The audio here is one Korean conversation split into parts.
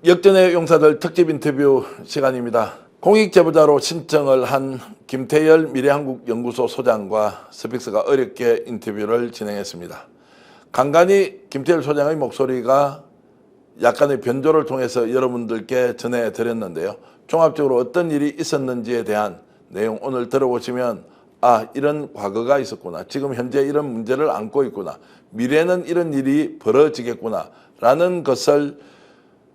역전의 용사들 특집 인터뷰 시간입니다. 공익제보자로 신청을 한 김태열 미래한국연구소 소장과 스픽스가 어렵게 인터뷰를 진행했습니다. 간간히 김태열 소장의 목소리가 약간의 변조를 통해서 여러분들께 전해드렸는데요. 종합적으로 어떤 일이 있었는지에 대한 내용 오늘 들어보시면 이런 과거가 있었구나. 지금 현재 이런 문제를 안고 있구나. 미래는 이런 일이 벌어지겠구나. 라는 것을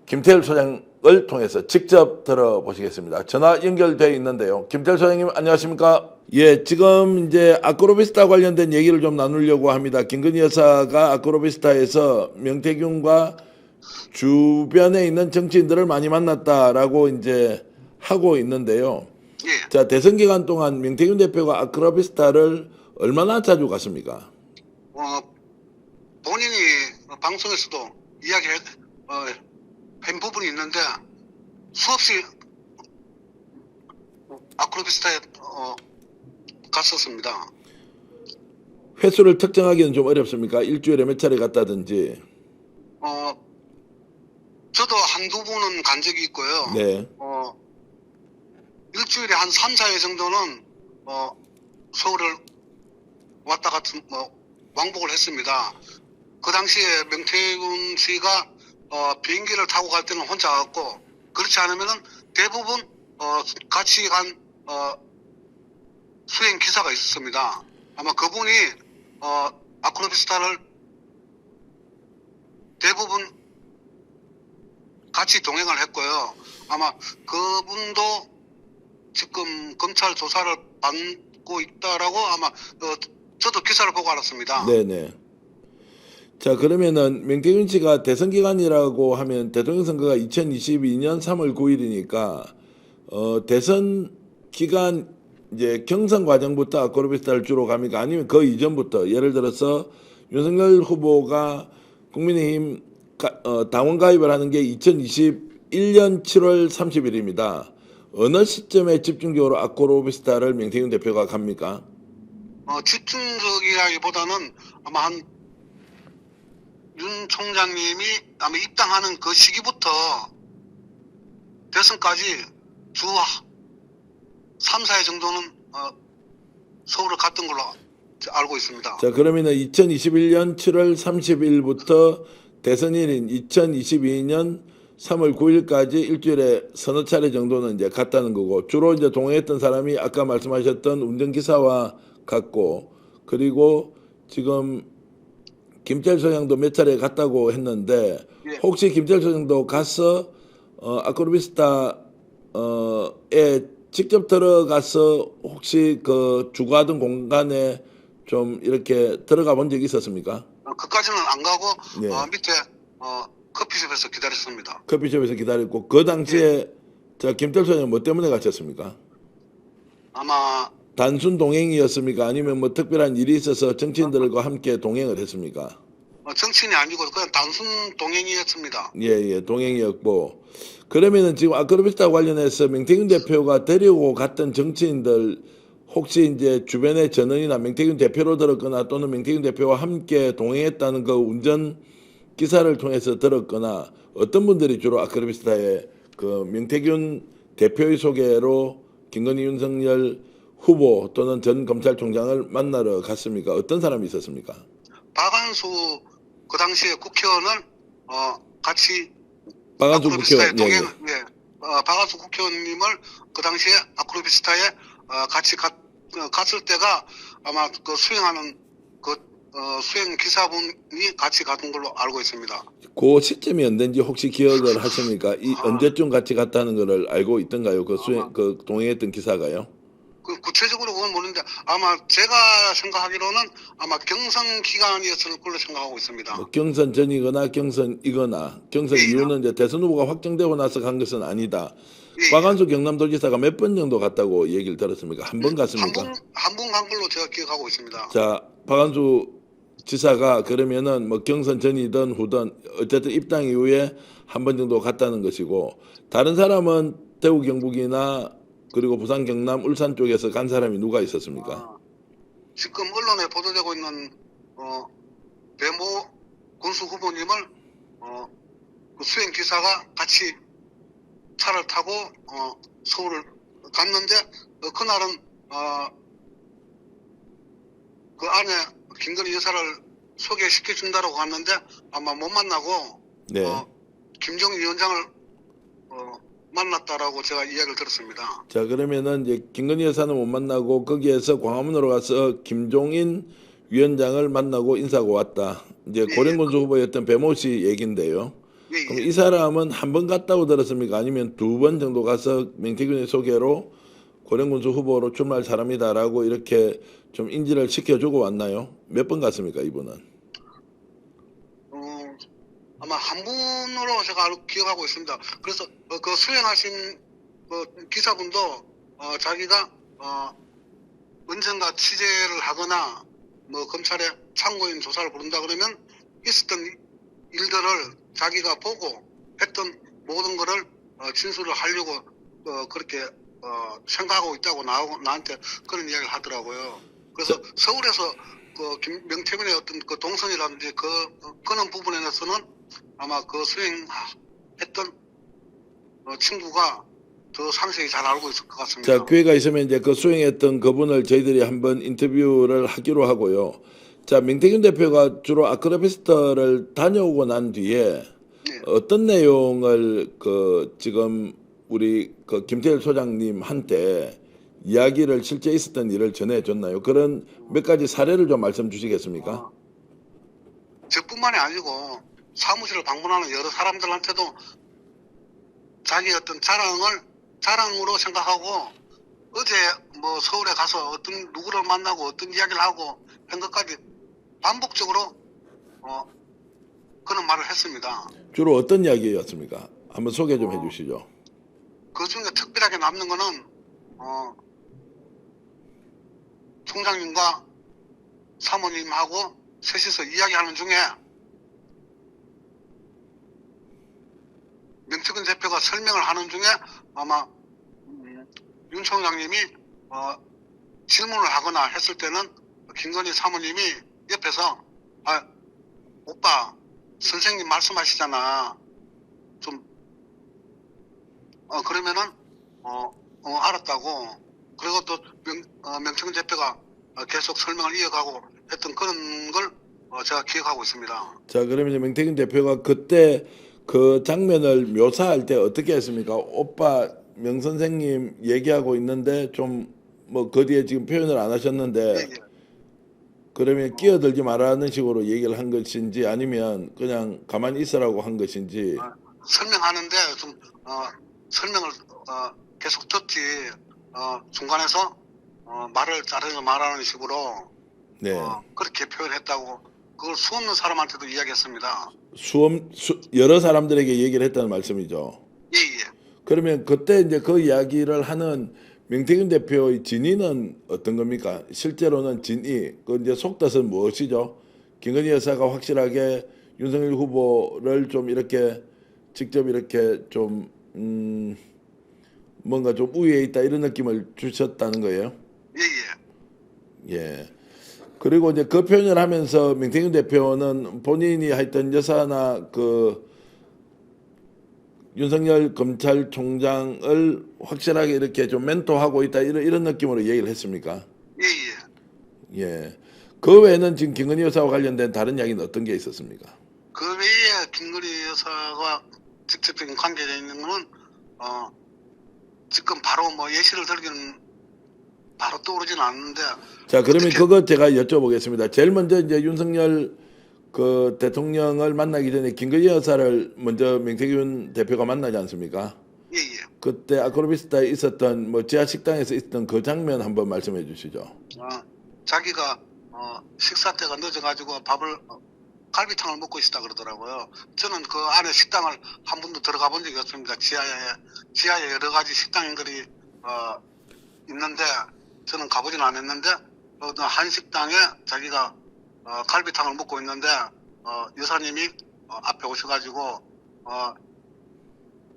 김태열 소장을 통해서 직접 들어보시겠습니다. 전화 연결되어 있는데요. 김태열 소장님 안녕하십니까? 예, 지금 이제 아크로비스타 관련된 얘기를 좀 나누려고 합니다. 김건희 여사가 아크로비스타에서 명태균과 주변에 있는 정치인들을 많이 만났다라고 이제 하고 있는데요. 예. 자, 대선 기간 동안 명태균 대표가 아크로비스타를 얼마나 자주 갔습니까? 본인이 방송에서도 한 부분이 있는데 수없이 아크로비스타에 갔었습니다. 횟수를 특정하기는 좀 어렵습니까? 일주일에 몇 차례 갔다든지. 저도 한두 번은 간 적이 있고요. 네. 일주일에 한 3, 4회 정도는 서울을 왔다 갔다 왕복을 했습니다. 그 당시에 명태균 씨가 비행기를 타고 갈 때는 혼자 갔고, 그렇지 않으면은 대부분 같이 간 수행 기사가 있었습니다. 아마 그분이 아크로비스타를 대부분 같이 동행을 했고요. 아마 그분도 지금 검찰 조사를 받고 있다라고 아마 저도 기사를 보고 알았습니다. 네네. 자, 그러면은 명태균 씨가 대선 기간이라고 하면 대통령 선거가 2022년 3월 9일이니까 대선 기간 이제 경선 과정부터 아크로비스타를 주로 갑니까? 아니면 그 이전부터 예를 들어서 윤석열 후보가 국민의힘 당원 가입을 하는 게 2021년 7월 30일입니다. 어느 시점에 집중적으로 아크로비스타를 명태균 대표가 갑니까? 집중적이라기보다는 아마 윤 총장님이 아마 입당하는 그 시기부터 대선까지 주 3, 4회 정도는 서울을 갔던 걸로 알고 있습니다. 자, 그러면은 2021년 7월 30일부터 대선일인 2022년 3월 9일까지 일주일에 서너 차례 정도는 이제 갔다는 거고, 주로 이제 동행했던 사람이 아까 말씀하셨던 운전기사와 갔고, 그리고 지금 김태열 소장도 몇 차례 갔다고 했는데, 예. 혹시 김태열 소장도 가서 아크로비스타에 직접 들어가서 혹시 그 주거하던 공간에 좀 이렇게 들어가 본 적이 있었습니까? 그까지는 안 가고 네. 밑에 커피숍에서 기다렸습니다. 커피숍에서 기다렸고, 그 당시에 자, 김태열 소장은 뭐 때문에 가셨습니까? 아마 단순 동행이었습니까? 아니면 뭐 특별한 일이 있어서 정치인들과 함께 동행을 했습니까? 정치인이 아니고 그냥 단순 동행이었습니다. 예, 동행이었고. 그러면은 지금 아크로비스타 관련해서 명태균 대표가 데리고 갔던 정치인들 혹시 이제 주변의 전원이나 명태균 대표로 들었거나 또는 명태균 대표와 함께 동행했다는 그 운전 기사를 통해서 들었거나 어떤 분들이 주로 아크로비스타에 그 명태균 대표의 소개로 김건희 윤석열 후보 또는 전 검찰총장을 만나러 갔습니까? 어떤 사람이 있었습니까? 박한수 그 당시에 국회의원을 같이 박한수 아크로비스타에 국회의원. 박한수 국회의원님을 그 당시에 아크로비스타에 같이 갔을 때가 아마 그 수행하는 그 수행 기사분이 같이 갔던 걸로 알고 있습니다. 그 시점이 언젠지 혹시 기억을 하십니까? 언제쯤 같이 갔다는 것을 알고 있던가요? 그 동행했던 기사가요? 구체적으로 그건 모르는데 아마 제가 생각하기로는 아마 경선 기간이었을 걸로 생각하고 있습니다. 뭐 경선 전이거나 경선이거나 경선 이후는 이제 대선 후보가 확정되고 나서 간 것은 아니다. 박한수 경남도지사가 몇 번 정도 갔다고 얘기를 들었습니까? 한 번 갔습니까? 한 번 간 걸로 제가 기억하고 있습니다. 자, 박한수 지사가 그러면은 뭐 경선 전이든 후든 어쨌든 입당 이후에 한 번 정도 갔다는 것이고, 다른 사람은 대구 경북이나 그리고 부산 경남 울산 쪽에서 간 사람이 누가 있었습니까? 지금 언론에 보도되고 있는 배모 군수 후보님을 그 수행 기사가 같이 차를 타고 서울을 갔는데 그날은 그 안에 김건희 여사를 소개시켜 준다고 갔는데 아마 못 만나고 네. 김정일 위원장을 만났다라고 제가 이야기를 들었습니다. 자, 그러면은 이제 김건희 여사는 못 만나고 거기에서 광화문으로 가서 김종인 위원장을 만나고 인사하고 왔다. 이제 예, 고령군수 후보였던 배모 씨 얘긴데요. 예, 그럼 예. 이 사람은 한 번 갔다고 들었습니까? 아니면 두 번 정도 가서 명태균의 소개로 고령군수 후보로 출마할 사람이다라고 이렇게 좀 인지를 시켜주고 왔나요? 몇 번 갔습니까, 이분은? 아마 한 분으로 제가 기억하고 있습니다. 그래서 그 수행하신 그 기사분도 자기가 언젠가 취재를 하거나 뭐 검찰에 참고인 조사를 부른다 그러면 있었던 일들을 자기가 보고 했던 모든 거를 진술을 하려고 그렇게 생각하고 있다고 나한테 그런 이야기를 하더라고요. 그래서 서울에서 그 명태균의 어떤 그 동선이라든지 그런 부분에서는 아마 그 수행했던 친구가 더 상세히 잘 알고 있을 것 같습니다. 자, 기회가 있으면 이제 그 수행했던 그분을 저희들이 한번 인터뷰를 하기로 하고요. 자, 명태균 대표가 주로 아크로피스트를 다녀오고 난 뒤에 네. 어떤 내용을 그 지금 우리 그 김태일 소장님한테 이야기를 실제 있었던 일을 전해줬나요? 그런 몇 가지 사례를 좀 말씀 주시겠습니까? 저뿐만이 아니고 사무실을 방문하는 여러 사람들한테도 자기 어떤 자랑으로 생각하고 어제 뭐 서울에 가서 어떤 누구를 만나고 어떤 이야기를 하고 한 것까지 반복적으로 그런 말을 했습니다. 주로 어떤 이야기였습니까? 한번 소개 좀 해주시죠. 그 중에 특별하게 남는 거는 총장님과 사모님하고 셋이서 이야기하는 중에 명태균 대표가 설명을 하는 중에 아마 윤 총장님이 질문을 하거나 했을 때는 김건희 사모님이 옆에서 오빠 선생님 말씀하시잖아 좀 그러면은 알았다고 그리고 또 명태균 대표가 계속 설명을 이어가고 했던 그런 걸 제가 기억하고 있습니다. 자, 그러면 이제 명태균 대표가 그때 그 장면을 묘사할 때 어떻게 했습니까? 오빠 명 선생님 얘기하고 있는데 좀 뭐 그 뒤에 지금 표현을 안 하셨는데 예, 예. 그러면 끼어들지 말라는 식으로 얘기를 한 것인지 아니면 그냥 가만히 있으라고 한 것인지. 설명하는데 좀 설명을 계속 듣지 중간에서 말을 자르지 말라는 식으로 네. 그렇게 표현했다고 그걸 수 없는 사람한테도 이야기했습니다. 여러 사람들에게 얘기를 했다는 말씀이죠. 예, 예. 그러면 그때 이제 그 이야기를 하는 명태균 대표의 진위는 어떤 겁니까? 실제로는 진위, 그 이제 속뜻은 무엇이죠? 김건희 여사가 확실하게 윤석열 후보를 좀 이렇게 직접 이렇게 좀 뭔가 좀 우위에 있다 이런 느낌을 주셨다는 거예요. 예, 예. 예. 그리고 이제 그 표현을 하면서 명태균 대표는 본인이 하여튼 여사나 그 윤석열 검찰총장을 확실하게 이렇게 좀 멘토하고 있다 이런 느낌으로 얘기를 했습니까? 예, 예. 예. 그 외에는 지금 김건희 여사와 관련된 다른 이야기는 어떤 게 있었습니까? 그 외에 김건희 여사가 직접적인 관계되어 있는 거는 지금 바로 뭐 예시를 들기는 바로 떠오르지는 않는데. 자, 그러면 그거 제가 여쭤보겠습니다. 제일 먼저 이제 윤석열 그 대통령을 만나기 전에 김건희 여사를 먼저 명태균 대표가 만나지 않습니까? 예, 예. 그때 아크로비스타에 있었던 뭐 지하 식당에서 있었던 그 장면 한번 말씀해 주시죠. 자기가 식사 때가 늦어가지고 갈비탕을 먹고 있다 그러더라고요. 저는 그 안에 식당을 한 번도 들어가 본 적이 없습니다. 지하에 여러 가지 식당들이 있는데 저는 가보진 않았는데 한 식당에 자기가 갈비탕을 먹고 있는데 여사님이 앞에 오셔가지고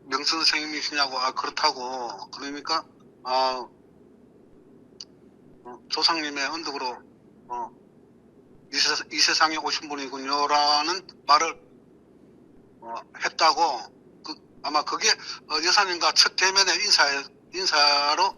명선 선생님이시냐고 그렇다고 그러니까 조상님의 언덕으로 이 세상에 오신 분이군요라는 말을 했다고 아마 그게 여사님과 첫 대면의 인사로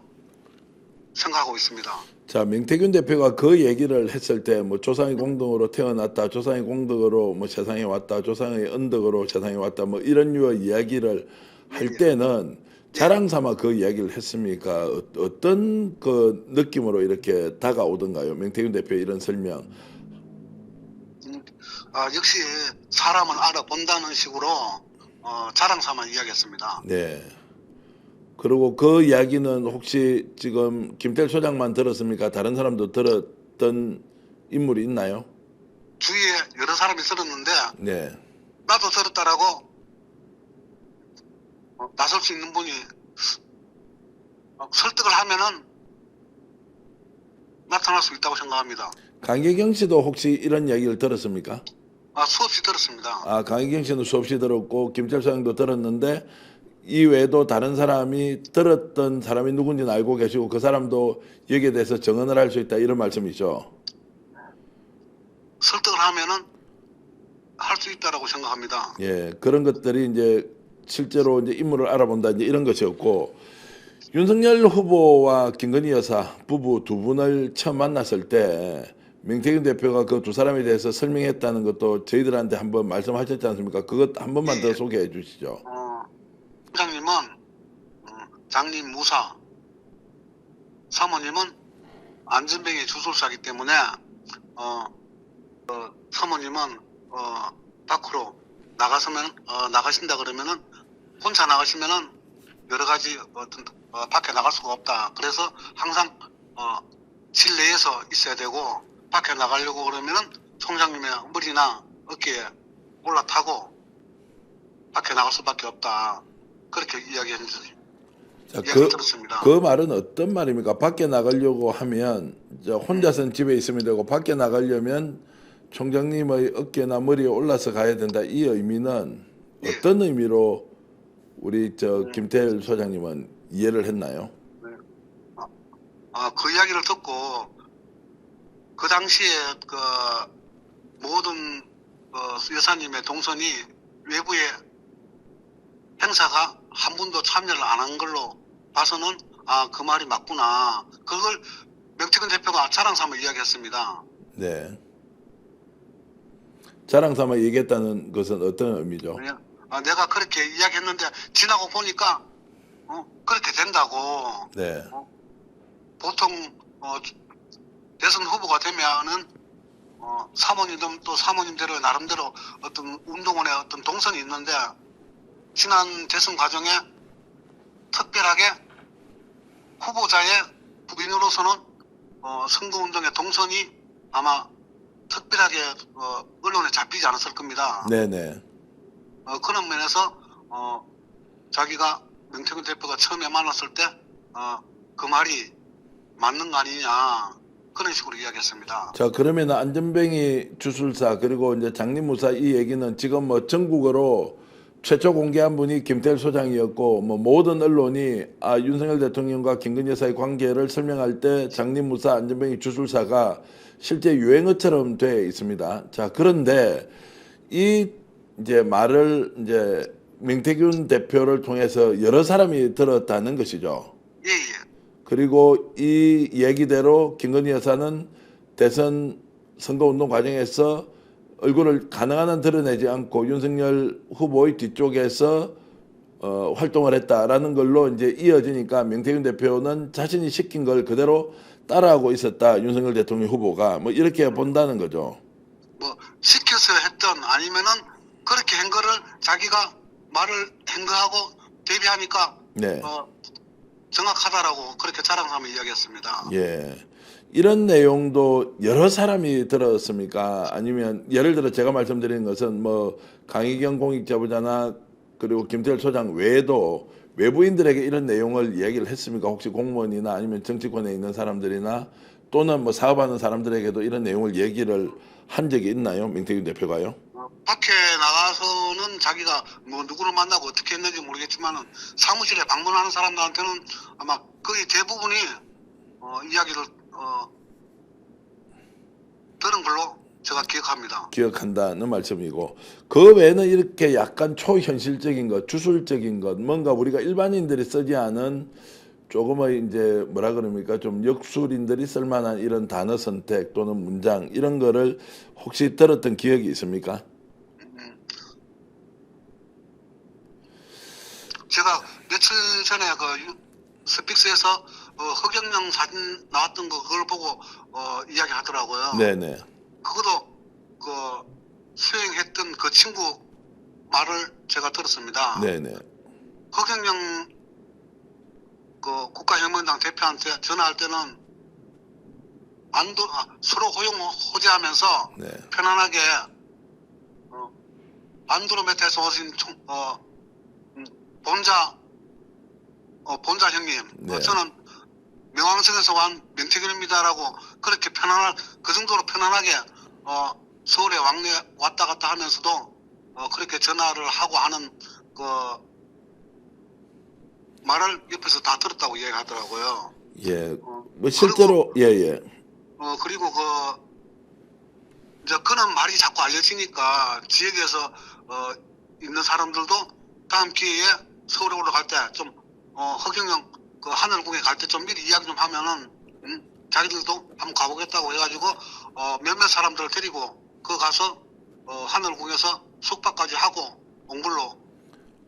생각하고 있습니다. 자, 명태균 대표가 그 얘기를 했을 때 뭐 조상의 공덕으로 태어났다, 조상의 공덕으로 뭐 세상에 왔다, 조상의 언덕으로 세상에 왔다, 뭐 이런 류의 이야기를 할 때는 자랑 삼아 그 이야기를 했습니까? 어떤 그 느낌으로 이렇게 다가오던가요? 명태균 대표의 이런 설명. 역시 사람을 알아본다는 식으로 자랑 삼아 이야기했습니다. 네. 그리고 그 이야기는 혹시 지금 김태일 소장만 들었습니까? 다른 사람도 들었던 인물이 있나요? 주위에 여러 사람이 들었는데 네. 나도 들었다라고 나설 수 있는 분이 설득을 하면은 나타날 수 있다고 생각합니다. 강혜경 씨도 혹시 이런 이야기를 들었습니까? 수없이 들었습니다. 강혜경 씨는 수없이 들었고 김태일 소장도 들었는데 이 외에도 다른 사람이 들었던 사람이 누군지는 알고 계시고 그 사람도 여기에 대해서 증언을 할 수 있다 이런 말씀이죠. 설득을 하면은 할 수 있다라고 생각합니다. 예, 그런 것들이 이제 실제로 이제 인물을 알아본다 이제 이런 것이었고 윤석열 후보와 김건희 여사 부부 두 분을 처음 만났을 때 명태균 대표가 그 두 사람에 대해서 설명했다는 것도 저희들한테 한번 말씀하셨지 않습니까? 그것 한 번만 더 소개해 주시죠. 회장님은 장님 무사, 사모님은 안전뱅이 주술사기 때문에 사모님은 밖으로 나가신다 그러면은 혼자 나가시면은 여러 가지 밖에 나갈 수가 없다. 그래서 항상 실내에서 있어야 되고 밖에 나가려고 그러면은 총장님의 머리나 어깨에 올라타고 밖에 나갈 수밖에 없다. 그렇게 이야기했는지 들었습니다. 그 말은 어떤 말입니까? 밖에 나가려고 하면 혼자서는 집에 있으면 되고 밖에 나가려면 총장님의 어깨나 머리에 올라서 가야 된다. 이 의미는 어떤 의미로 우리 김태일 소장님은 이해를 했나요? 그 이야기를 듣고 그 당시에 그 모든 여사님의 동선이 외부의 행사가 한 분도 참여를 안 한 걸로 봐서는 그 말이 맞구나. 그걸 명태균 대표가 자랑 삼아 이야기했습니다. 네. 자랑 삼아 얘기했다는 것은 어떤 의미죠? 내가 그렇게 이야기했는데 지나고 보니까 그렇게 된다고. 네. 보통 대선 후보가 되면은 사모님들 또 사모님대로 나름대로 어떤 운동원의 어떤 동선이 있는데 지난 대선 과정에 특별하게 후보자의 부인으로서는 선거운동의 동선이 아마 특별하게 언론에 잡히지 않았을 겁니다. 네네. 그런 면에서 자기가 명태균 대표가 처음에 만났을 때 그 말이 맞는 거 아니냐 그런 식으로 이야기했습니다. 자, 그러면 안전뱅이 주술사 그리고 이제 장립무사 이 얘기는 지금 뭐 전국으로 최초 공개한 분이 김태일 소장이었고 뭐 모든 언론이 윤석열 대통령과 김건희 여사의 관계를 설명할 때 장립무사 안전뱅이 주술사가 실제 유행어처럼 돼 있습니다. 자, 그런데 이 이제 말을 이제 명태균 대표를 통해서 여러 사람이 들었다는 것이죠. 예. 그리고 이 얘기대로 김건희 여사는 대선 선거운동 과정에서 얼굴을 가능한 한 드러내지 않고 윤석열 후보의 뒤쪽에서 활동을 했다라는 걸로 이제 이어지니까 명태균 대표는 자신이 시킨 걸 그대로 따라하고 있었다. 윤석열 대통령 후보가 뭐 이렇게 본다는 거죠. 뭐 시켜서 했던 아니면은 그렇게 한 거를 자기가 말을 한 거하고 대비하니까 네. 정확하다라고 그렇게 자랑하며 이야기했습니다. 예. 이런 내용도 여러 사람이 들었습니까? 아니면 예를 들어 제가 말씀드리는 것은 뭐 강희경 공익제보자나 그리고 김태일 소장 외에도 외부인들에게 이런 내용을 얘기를 했습니까? 혹시 공무원이나 아니면 정치권에 있는 사람들이나 또는 뭐 사업하는 사람들에게도 이런 내용을 얘기를 한 적이 있나요? 명태균 대표가요? 밖에 나가서는 자기가 뭐 누구를 만나고 어떻게 했는지 모르겠지만은 사무실에 방문하는 사람들한테는 아마 거의 대부분이 이야기를 들은 걸로 제가 기억합니다. 기억한다는 말씀이고, 그 외에는 이렇게 약간 초현실적인 것, 주술적인 것, 뭔가 우리가 일반인들이 쓰지 않은 조금의 이제 뭐라 그럽니까, 좀 역술인들이 쓸만한 이런 단어 선택 또는 문장 이런 거를 혹시 들었던 기억이 있습니까? 제가 며칠 전에 스픽스에서 허경영 사진 나왔던 거 그걸 보고 이야기하더라고요. 네네. 그것도 수행했던 그 친구 말을 제가 들었습니다. 네네. 허경영 국가혁명당 대표한테 전화할 때는 서로 호재하면서 네. 편안하게 안드로메다에서 오신 본자 형님, 네. 저는 명왕성에서 온 명태균입니다라고 그렇게 그 정도로 편안하게 서울에 왔다 갔다 하면서도 그렇게 전화를 하고 하는 그 말을 옆에서 다 들었다고 이야기하더라고요. 예. 뭐 실제로 예예. 그리고 이제 그런 말이 자꾸 알려지니까 지역에서 있는 사람들도 다음 기회에 서울에 올라갈 때 좀 허경영 하늘궁에 갈 때 좀 미리 이야기 좀 하면은 자기들도 한번 가보겠다고 해가지고 몇몇 사람들을 데리고 가서 하늘궁에서 숙박까지 하고 온 걸로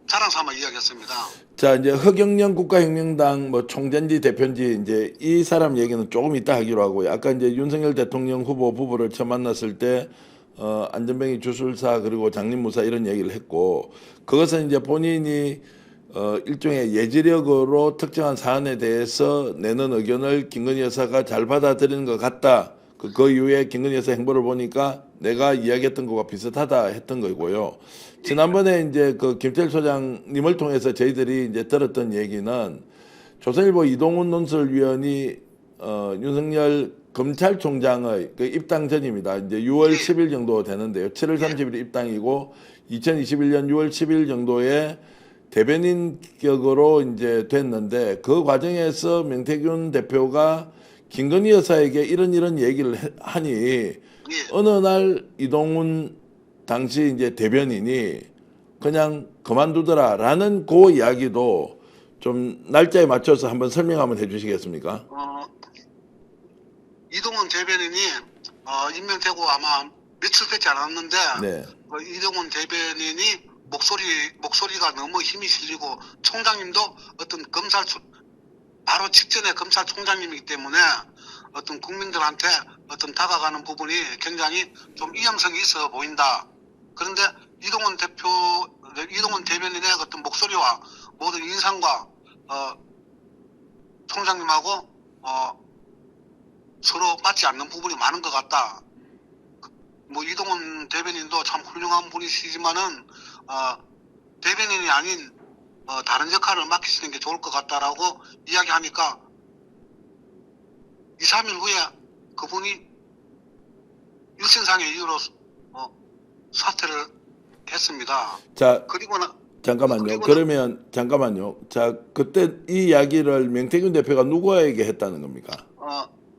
자랑 삼아 이야기했습니다. 자, 이제 허경영 국가혁명당 뭐 총재인지 대표인지 이제 이 사람 얘기는 조금 이따 하기로 하고요. 아까 이제 윤석열 대통령 후보 부부를 처음 만났을 때 안전뱅이 주술사 그리고 장립무사 이런 얘기를 했고, 그것은 이제 본인이 일종의 예지력으로 특정한 사안에 대해서 내는 의견을 김건희 여사가 잘 받아들이는 것 같다. 그 이후에 김건희 여사 행보를 보니까 내가 이야기했던 것과 비슷하다 했던 거고요. 지난번에 이제 김태일 소장님을 통해서 저희들이 이제 들었던 얘기는 조선일보 이동훈 논설위원이 윤석열 검찰총장의 입당 전입니다. 이제 6월 10일 정도 되는데요. 7월 30일 입당이고 2021년 6월 10일 정도에 대변인 격으로 이제 됐는데, 그 과정에서 명태균 대표가 김건희 여사에게 이런 얘기를 하니 어느 날 이동훈 당시 이제 대변인이 그냥 그만두더라라는 그 이야기도 좀 날짜에 맞춰서 한번 설명 한번 해주시겠습니까? 이동훈 대변인이 임명되고 아마 며칠 되지 않았는데 네. 이동훈 대변인이 목소리가 너무 힘이 실리고 총장님도 바로 직전에 검찰총장님이기 때문에 국민들한테 다가가는 부분이 굉장히 좀 위험성이 있어 보인다. 그런데 이동훈 대변인의 목소리와 모든 인상과 총장님하고 서로 맞지 않는 부분이 많은 것 같다. 뭐 이동훈 대변인도 참 훌륭한 분이시지만은 대변인이 아닌 다른 역할을 맡기시는 게 좋을 것 같다라고 이야기하니까 2, 3일 후에 그분이 일신상의 이유로 사퇴를 했습니다. 자, 그리고 잠깐만요. 그러면 잠깐만요. 자, 그때 이 이야기를 명태균 대표가 누구에게 했다는 겁니까?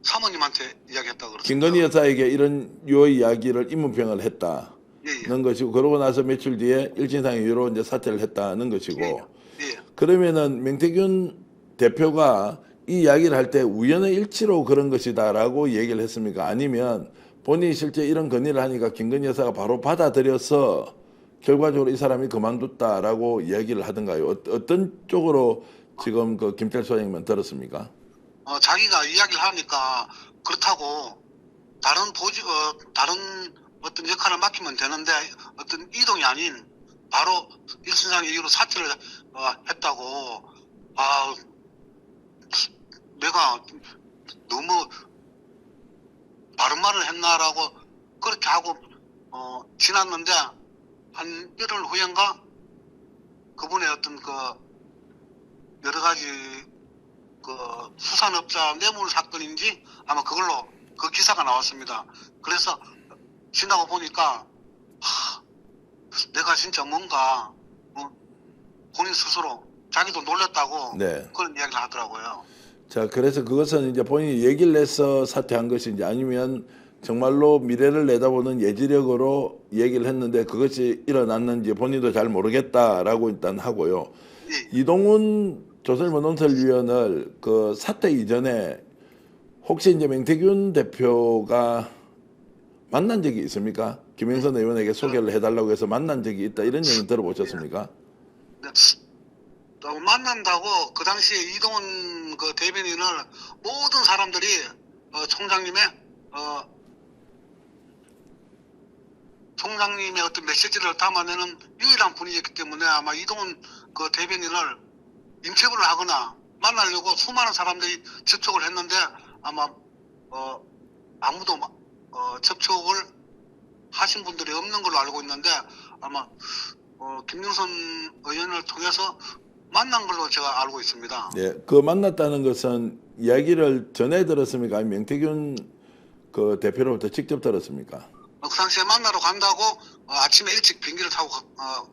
사모님한테 이야기했다고 그랬습니다. 김건희 여사에게 이런 이야기를 인문평을 했다는 예. 것이고, 그러고 나서 며칠 뒤에 일신상의 이유로 이제 사퇴를 했다는 것이고, 예. 그러면은 명태균 대표가 이 이야기를 할 때 우연의 일치로 그런 것이다라고 얘기를 했습니까? 아니면 본인이 실제 이런 건의를 하니까 김건희 여사가 바로 받아들여서 결과적으로 이 사람이 그만뒀다라고 이야기를 하던가요? 어떤 쪽으로 지금 김태일 소장님은 들었습니까? 자기가 이야기를 하니까 그렇다고 다른 어떤 역할을 맡기면 되는데 어떤 이동이 아닌 바로 일신상의 이유로 사퇴를 했다고. 내가 너무 바른 말을 했나라고 그렇게 하고 지났는데 한 열흘 후인가 그분의 여러 가지 수산업자 뇌물 사건인지 아마 그걸로 그 기사가 나왔습니다. 그래서 지나고 보니까 내가 진짜 뭔가 본인 스스로 자기도 놀랐다고 네. 그런 이야기를 하더라고요. 자, 그래서 그것은 이제 본인이 얘기를 해서 사퇴한 것인지 아니면 정말로 미래를 내다보는 예지력으로 얘기를 했는데 그것이 일어났는지 본인도 잘 모르겠다라고 일단 하고요. 예. 이동훈 조선문논설위원을 그 사퇴 이전에 혹시 이제 맹태균 대표가 만난 적이 있습니까? 김영선 의원에게 소개를 해달라고 해서 만난 적이 있다 이런 얘기 들어보셨습니까? 네. 만난다고 그 당시에 이동훈 그 대변인을 모든 사람들이 총장님의 어떤 메시지를 담아내는 유일한 분이었기 때문에 아마 이동훈 그 대변인을 인터뷰를 하거나 만나려고 수많은 사람들이 접촉을 했는데 아마 아무도 접촉을 하신 분들이 없는 걸로 알고 있는데 아마 김영선 의원을 통해서 만난 걸로 제가 알고 있습니다. 네, 그 만났다는 것은 이야기를 전해 들었습니까? 아니면 명태균 그 대표로부터 직접 들었습니까? 그 당시에 만나러 간다고 아침에 일찍 비행기를 타고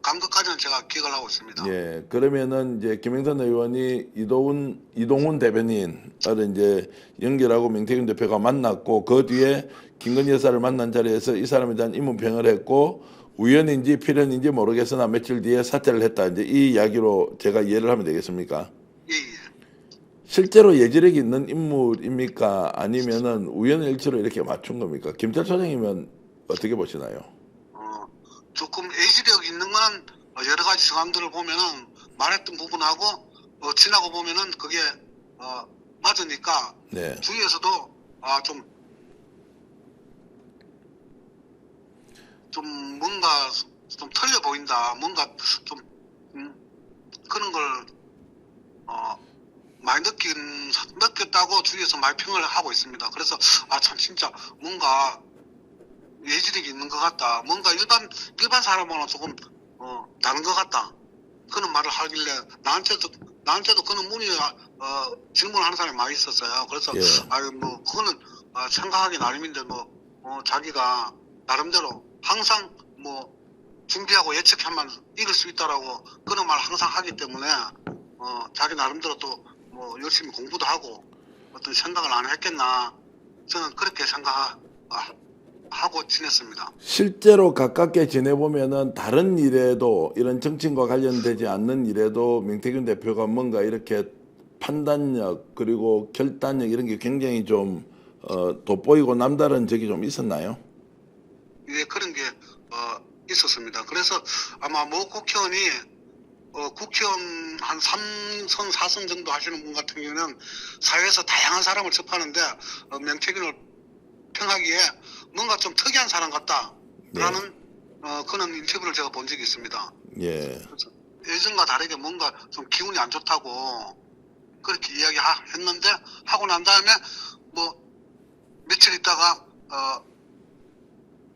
간 것까지는 제가 기억을 하고 있습니다. 예, 그러면은 이제 김영선 의원이 이동훈 대변인을 이제 연결하고 명태균 대표가 만났고 그 뒤에 김건희 여사를 만난 자리에서 이 사람에 대한 인문평을 했고 우연인지 필연인지 모르겠으나 며칠 뒤에 사퇴를 했다. 이제 이 이야기로 제가 이해를 하면 되겠습니까? 예. 실제로 예지력이 있는 인물입니까? 아니면은 우연일치로 이렇게 맞춘 겁니까? 김철 소장이면 어떻게 보시나요? 조금 예지력 있는 거는 여러 가지 정황들을 보면은 말했던 부분하고 지나고 보면은 그게 맞으니까 네. 주위에서도 좀 뭔가 좀 틀려 보인다. 뭔가 좀 그런 걸 많이 느꼈다고 주위에서 많이 평을 하고 있습니다. 그래서 참 진짜 뭔가 예지력이 있는 것 같다. 뭔가 일반 사람하고는 조금 다른 것 같다. 그런 말을 하길래 나한테도 그런 질문을 하는 사람이 많이 있었어요. 그래서 예. 그거는 생각하기 나름인데 자기가 나름대로 항상 준비하고 예측하면 이길 수 있다라고 그런 말을 항상 하기 때문에 자기 나름대로 또 열심히 공부도 하고 어떤 생각을 안 했겠나 저는 그렇게 생각하고 지냈습니다. 실제로 가깝게 지내보면은 다른 일에도 이런 정치인과 관련되지 않는 일에도 명태균 대표가 뭔가 이렇게 판단력 그리고 결단력 이런 게 굉장히 좀 돋보이고 남다른 적이 좀 있었나요? 예, 그런 게 있었습니다. 그래서 아마 국회의원이 국회의원 한 3선, 4선 정도 하시는 분 같은 경우는 사회에서 다양한 사람을 접하는데 명태균을 평하기에 뭔가 좀 특이한 사람 같다라는 그런 인터뷰를 제가 본 적이 있습니다. 예. 예전과 다르게 뭔가 좀 기운이 안 좋다고 그렇게 이야기했는데 하고 난 다음에 며칠 있다가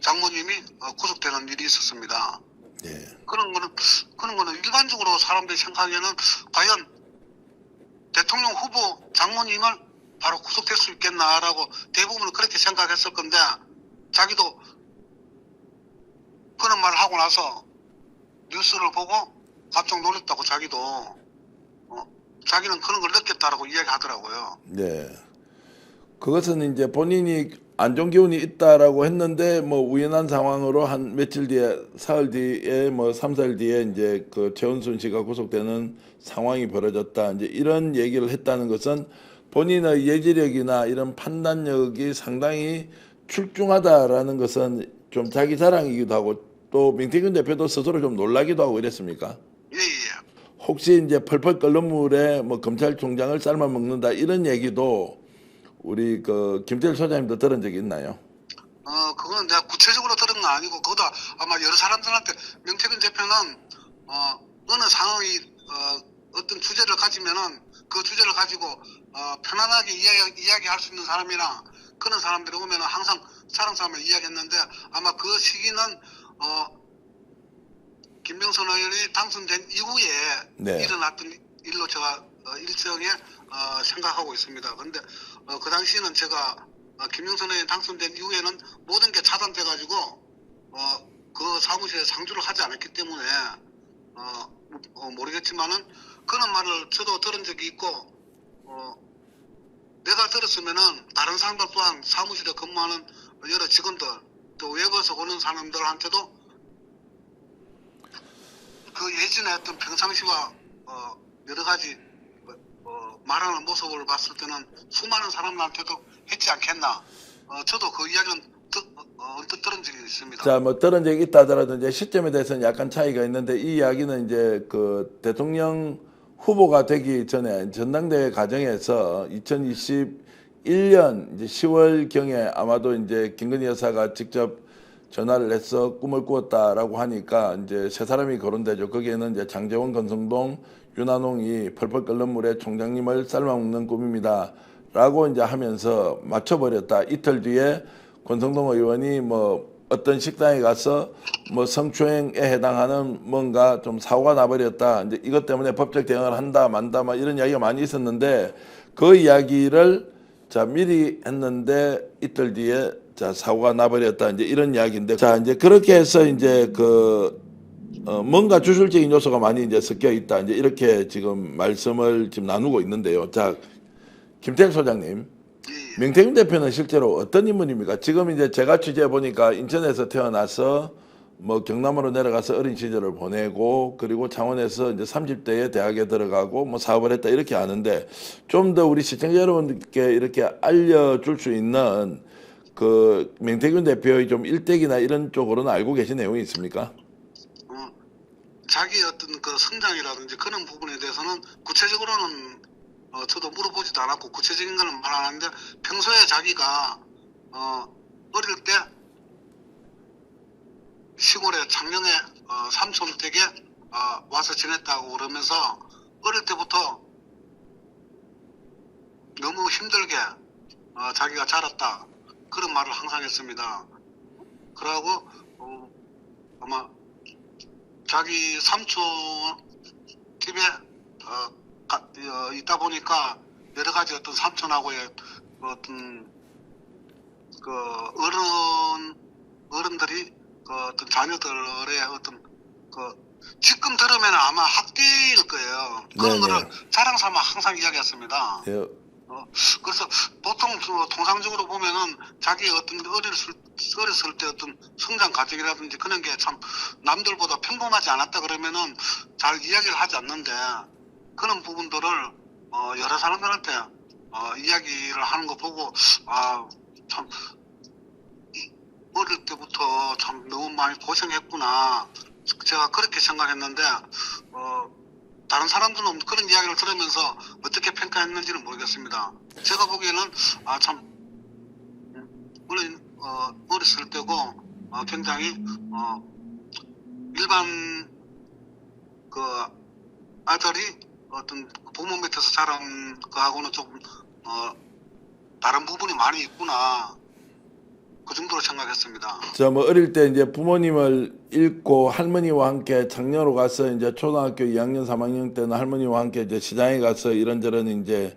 장모님이 구속되는 일이 있었습니다. 예. 그런 거는 일반적으로 사람들이 생각하기에는 과연 대통령 후보 장모님을 바로 구속될 수 있겠나라고 대부분은 그렇게 생각했을 건데 자기도 그런 말을 하고 나서 뉴스를 보고 깜짝 놀랐다고 자기는 그런 걸 느꼈다라고 이야기하더라고요. 네. 그것은 이제 본인이 안 좋은 기운이 있다라고 했는데 우연한 상황으로 한 며칠 뒤에 사흘 뒤에 3, 4일 뒤에 이제 그 최은순 씨가 구속되는 상황이 벌어졌다. 이제 이런 얘기를 했다는 것은 본인의 예지력이나 이런 판단력이 상당히 출중하다라는 것은 좀 자기 자랑이기도 하고 또 명태균 대표도 스스로 좀 놀라기도 하고 이랬습니까? 예. 혹시 이제 펄펄 끓는 물에 검찰총장을 삶아 먹는다 이런 얘기도 우리 그 김태일 소장님도 들은 적이 있나요? 그건 내가 구체적으로 들은 건 아니고 그것도 아마 여러 사람들한테 명태균 대표는 어느 상황이 어떤 주제를 가지면은 그 주제를 가지고 편안하게 이야기할 수 있는 사람이나 그런 사람들이 오면은 항상 사람 사람을 이야기했는데 아마 그 시기는 김병선 의원이 당선된 이후에 일어났던 일로 제가 일정에 생각하고 있습니다. 근데 그 당시에는 제가 김영선 의원 당선된 이후에는 모든 게 차단돼가지고 그 사무실에 상주를 하지 않았기 때문에 모르겠지만은 그런 말을 저도 들은 적이 있고 내가 들었으면은 다른 사람들 또한 사무실에 근무하는 여러 직원들 또 외부에서 오는 사람들한테도 그 예전에 어떤 평상시와 여러 가지 말하는 모습을 봤을 때는 수많은 사람들한테도 했지 않겠나. 저도 그 이야기는 언뜻 들은 적이 있습니다. 자, 뭐 들은 적이 있다 하더라도 이제 시점에 대해서는 약간 차이가 있는데 이 이야기는 이제 그 대통령 후보가 되기 전에 전당대회 과정에서 2021년 이제 10월 경에 아마도 이제 김건희 여사가 직접 전화를 해서 꿈을 꾸었다라고 하니까 이제 세 사람이 거론되죠. 거기에는 이제 장제원, 권성동, 윤한홍이 펄펄 끓는 물에 총장님을 삶아먹는 꿈입니다라고 이제 하면서 맞춰버렸다. 이틀 뒤에 권성동 의원이 뭐 어떤 식당에 가서 뭐 성추행에 해당하는 뭔가 좀 사고가 나버렸다. 이제 이것 때문에 법적 대응을 한다, 만다, 막 이런 이야기가 많이 있었는데 그 이야기를 자 미리 했는데 이틀 뒤에 자 사고가 나버렸다. 이제 이런 이야기인데 자 이제 그렇게 해서 이제 뭔가 주술적인 요소가 많이 이제 섞여 있다. 이제 이렇게 지금 말씀을 지금 나누고 있는데요. 자 김태일 소장님. 명태균 대표는 실제로 어떤 인물입니까? 지금 이제 제가 취재해 보니까 인천에서 태어나서 뭐 경남으로 내려가서 어린 시절을 보내고 그리고 창원에서 이제 30대에 대학에 들어가고 뭐 사업을 했다 이렇게 아는데 좀 더 우리 시청자 여러분께 이렇게 알려줄 수 있는 그 명태균 대표의 좀 일대기나 이런 쪽으로는 알고 계신 내용이 있습니까? 자기 어떤 그 성장이라든지 그런 부분에 대해서는 구체적으로는 저도 물어보지도 않았고 구체적인 거는 말 안 하는데 평소에 자기가 어릴 때 시골에 작년에 삼촌 댁에 와서 지냈다고 그러면서 어릴 때부터 너무 힘들게 자기가 자랐다 그런 말을 항상 했습니다. 그러고 아마 자기 삼촌 집에 있다 보니까 여러 가지 어떤 삼촌하고의 어떤 그 어른들이 그 어떤 자녀들의 어떤 그 지금 들으면 아마 학대일 거예요. 그런 네네. 거를 자랑 삼아 항상 이야기했습니다. 예. 그래서 보통 통상적으로 보면은 자기 어떤 어렸을 때 어떤 성장 과정이라든지 그런 게 참 남들보다 평범하지 않았다 그러면은 잘 이야기를 하지 않는데 그런 부분들을 여러 사람들한테 이야기를 하는 거 보고 참 어릴 때부터 참 너무 많이 고생했구나 제가 그렇게 생각했는데 다른 사람들은 그런 이야기를 들으면서 어떻게 평가했는지는 모르겠습니다. 제가 보기에는 참 물론 어렸을 때고 굉장히 일반 그 아들이 어떤 부모 밑에서 자란 거하고는 조금 다른 부분이 많이 있구나 그 정도로 생각했습니다. 저 뭐 어릴 때 이제 부모님을 잃고 할머니와 함께 장녀로 가서 이제 초등학교 2학년 3학년 때는 할머니와 함께 이제 시장에 가서 이런저런 이제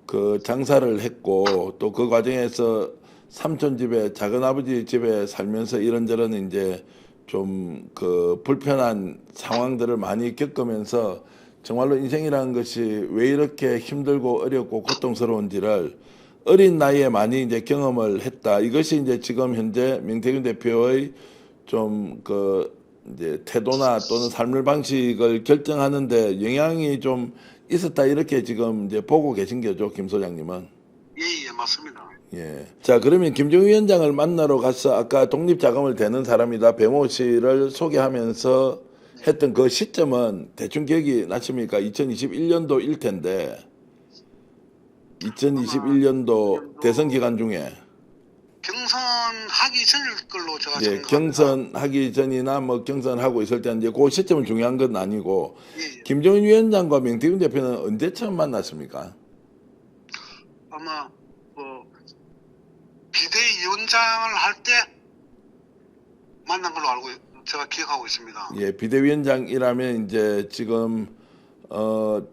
그 장사를 했고 또 그 과정에서 삼촌 집에 작은 아버지 집에 살면서 이런저런 이제 좀 그 불편한 상황들을 많이 겪으면서 정말로 인생이라는 것이 왜 이렇게 힘들고 어렵고 고통스러운지를 어린 나이에 많이 이제 경험을 했다. 이것이 이제 지금 현재 명태균 대표의 좀 그 이제 태도나 또는 삶의 방식을 결정하는데 영향이 좀 있었다. 이렇게 지금 이제 보고 계신 거죠, 김 소장님은. 예, 맞습니다. 예. 자, 그러면 김정일 위원장을 만나러 가서 아까 독립자금을 대는 사람이다. 배모 씨를 소개하면서 했던 그 시점은 대충 기억이 나십니까? 2021년도일 텐데. 2021년도 대선 기간 중에 경선하기 전일 걸로 제가 예, 생각합니다. 경선하기 전이나 뭐 경선하고 있을 때 이제 그 시점은 중요한 건 아니고 예. 김정인 위원장과 명태균 대표는 언제 처음 만났습니까? 아마 비대위원장을 할 때 만난 걸로 제가 기억하고 있습니다. 예, 비대위원장이라면 이제 지금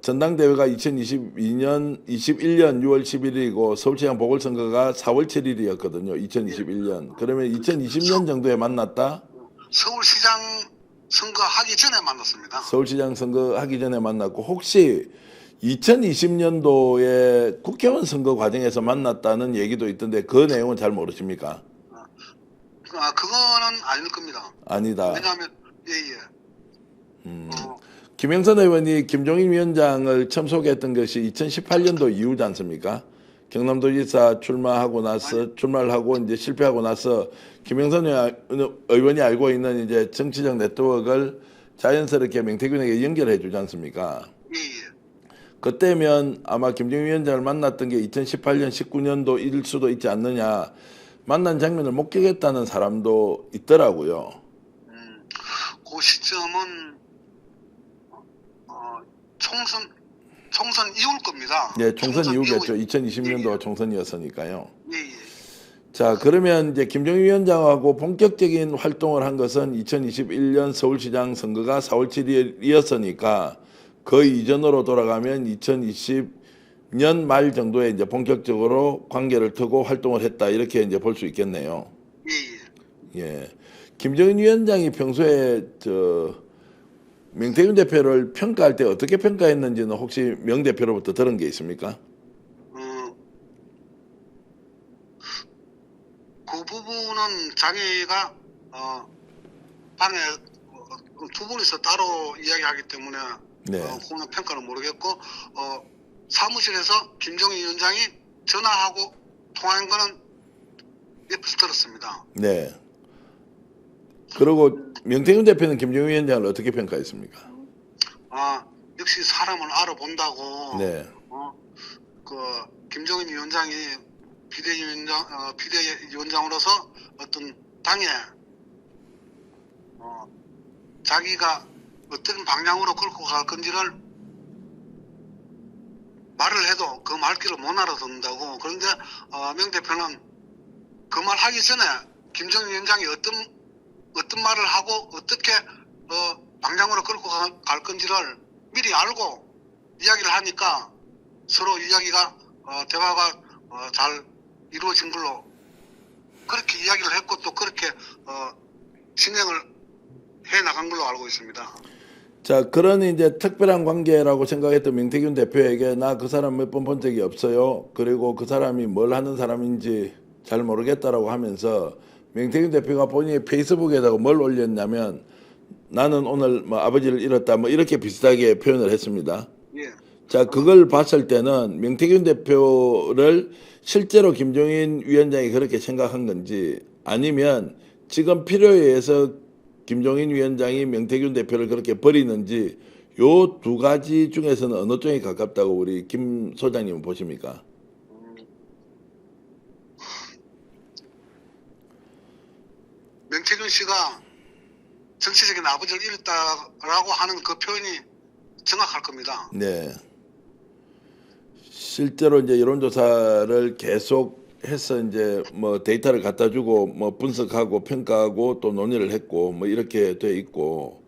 전당대회가 2021년 6월 11일이고 서울시장 보궐선거가 4월 7일이었거든요. 2021년. 그러면 2020년 정도에 만났다? 서울시장 선거하기 전에 만났습니다. 서울시장 선거하기 전에 만났고 혹시 2020년도에 국회의원 선거 과정에서 만났다는 얘기도 있던데 그 내용은 잘 모르십니까? 그거는 아닐 겁니다. 아니다. 왜냐하면 예예. 김영선 의원이 김종인 위원장을 처음 소개했던 것이 2018년도 이후지 않습니까? 경남도지사 출마를 하고 이제 실패하고 나서 김영선 의원이 알고 있는 이제 정치적 네트워크를 자연스럽게 명태균에게 연결해 주지 않습니까? 예예. 그때면 아마 김종인 위원장을 만났던 게 2018년, 19년도일 수도 있지 않느냐. 만난 장면을 목격했다는 사람도 있더라고요. 그 시점은 총선 이후일 겁니다. 네, 총선 이후겠죠. 이후. 2020년도가 총선이었으니까요. 예예. 자, 그러면 이제 김종인 위원장하고 본격적인 활동을 한 것은 2021년 서울시장 선거가 4월 7일이었으니까 그 이전으로 돌아가면 2020년 말 정도에 이제 본격적으로 관계를 트고 활동을 했다 이렇게 이제 볼 수 있겠네요. 예예. 예, 김종인 위원장이 평소에 명태균 대표를 평가할 때 어떻게 평가했는지는 혹시 명 대표로부터 들은 게 있습니까? 그 부분은 자기가 방에 두 분이서 따로 이야기하기 때문에 네. 그거는 평가는 모르겠고 사무실에서 김종인 위원장이 전화하고 통화한 거는 옆에서 들었습니다. 네. 그리고 명태균 대표는 김종인 위원장을 어떻게 평가했습니까? 역시 사람을 알아본다고. 네. 그 김종인 위원장이 비대위원장으로서 어떤 당에 자기가 어떤 방향으로 끌고 갈 건지를 말을 해도 그 말귀를 못 알아듣는다고. 그런데 명 대표는 그 말 하기 전에 김종인 위원장이 어떤 말을 하고 어떻게 방향으로 끌고 갈 건지를 미리 알고 이야기를 하니까 서로 이야기가 대화가 잘 이루어진 걸로 그렇게 이야기를 했고 또 그렇게 진행을 해 나간 걸로 알고 있습니다. 자, 그런 이제 특별한 관계라고 생각했던 명태균 대표에게 나 그 사람 몇 번 본 적이 없어요. 그리고 그 사람이 뭘 하는 사람인지 잘 모르겠다라고 하면서 명태균 대표가 본인의 페이스북에다가 뭘 올렸냐면 나는 오늘 뭐 아버지를 잃었다 뭐 이렇게 비슷하게 표현을 했습니다. 예. 자, 그걸 봤을 때는 명태균 대표를 실제로 김종인 위원장이 그렇게 생각한 건지 아니면 지금 필요에 의해서 김종인 위원장이 명태균 대표를 그렇게 버리는지 요 두 가지 중에서는 어느 쪽에 가깝다고 우리 김 소장님은 보십니까? 명태균 씨가 정치적인 아버지를 잃었다라고 하는 그 표현이 정확할 겁니다. 네. 실제로 이제 여론조사를 계속 해서 이제 뭐 데이터를 갖다 주고 뭐 분석하고 평가하고 또 논의를 했고 뭐 이렇게 돼 있고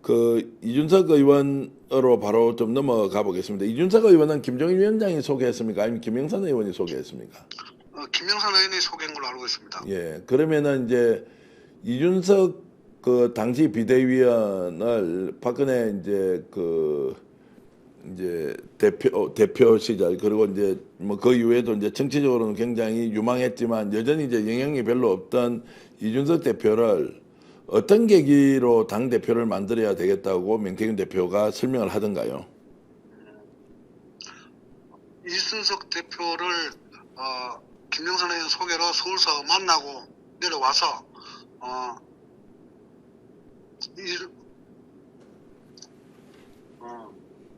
그 이준석 의원으로 바로 좀 넘어가 보겠습니다. 이준석 의원은 김종인 위원장이 소개했습니까? 아니면 김영선 의원이 소개했습니까? 김영선 의원이 소개한 걸로 알고 있습니다. 예. 그러면은 이제 이준석 그 당시 비대위원을 박근혜 이제 대표 시절 그리고 이제 뭐 그 이후에도 이제 정치적으로는 굉장히 유망했지만 여전히 이제 영향이 별로 없던 이준석 대표를 어떤 계기로 당 대표를 만들어야 되겠다고 명태균 대표가 설명을 하던가요? 이준석 대표를 김영선 의원 소개로 서울서 만나고 내려와서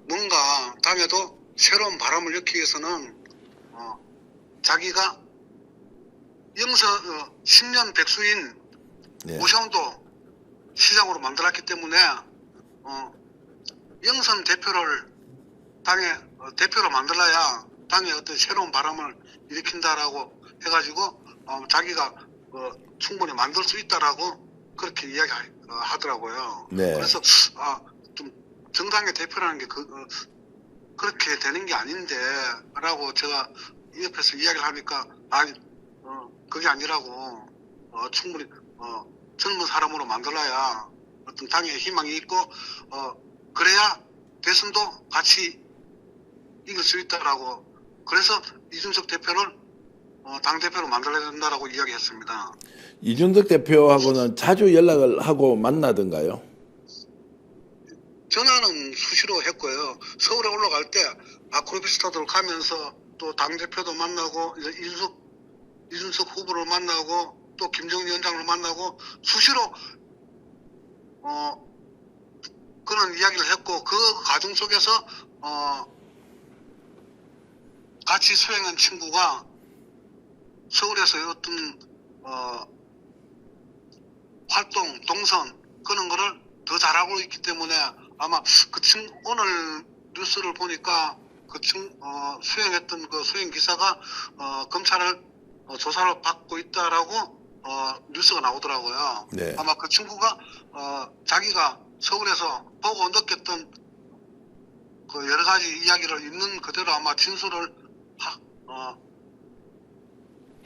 뭔가 당에도 새로운 바람을 넣기 위해서는 자기가 10년 백수인 네. 오세훈도 시장으로 만들었기 때문에 영선 대표를 당의 대표로 만들어야 당에 어떤 새로운 바람을 일으킨다라고 해가지고 자기가 충분히 만들 수 있다라고 그렇게 이야기하더라고요. 네. 그래서 좀 정당의 대표라는 게 그렇게 되는 게 아닌데라고 제가 옆에서 이야기를 하니까 아니 그게 아니라고 충분히 젊은 사람으로 만들어야 어떤 당에 희망이 있고 그래야 대선도 같이 이길 수 있다라고 그래서 이준석 대표를 당대표로 만들어야 된다라고 이야기했습니다. 이준석 대표하고는 자주 연락을 하고 만나던가요? 전화는 수시로 했고요. 서울에 올라갈 때 아크로비스타들 가면서 또 당대표도 만나고 이제 이준석 후보를 만나고 또 김정은 위원장을 만나고 수시로 그런 이야기를 했고 그 과정 속에서 같이 수행한 친구가 서울에서 어떤 활동, 동선 그런 거를 더 잘하고 있기 때문에 아마 오늘 뉴스를 보니까 수행했던 그 수행 기사가 검찰을 조사를 받고 있다라고 뉴스가 나오더라고요. 네. 아마 그 친구가 자기가 서울에서 보고 느꼈던 그 여러 가지 이야기를 있는 그대로 아마 진술을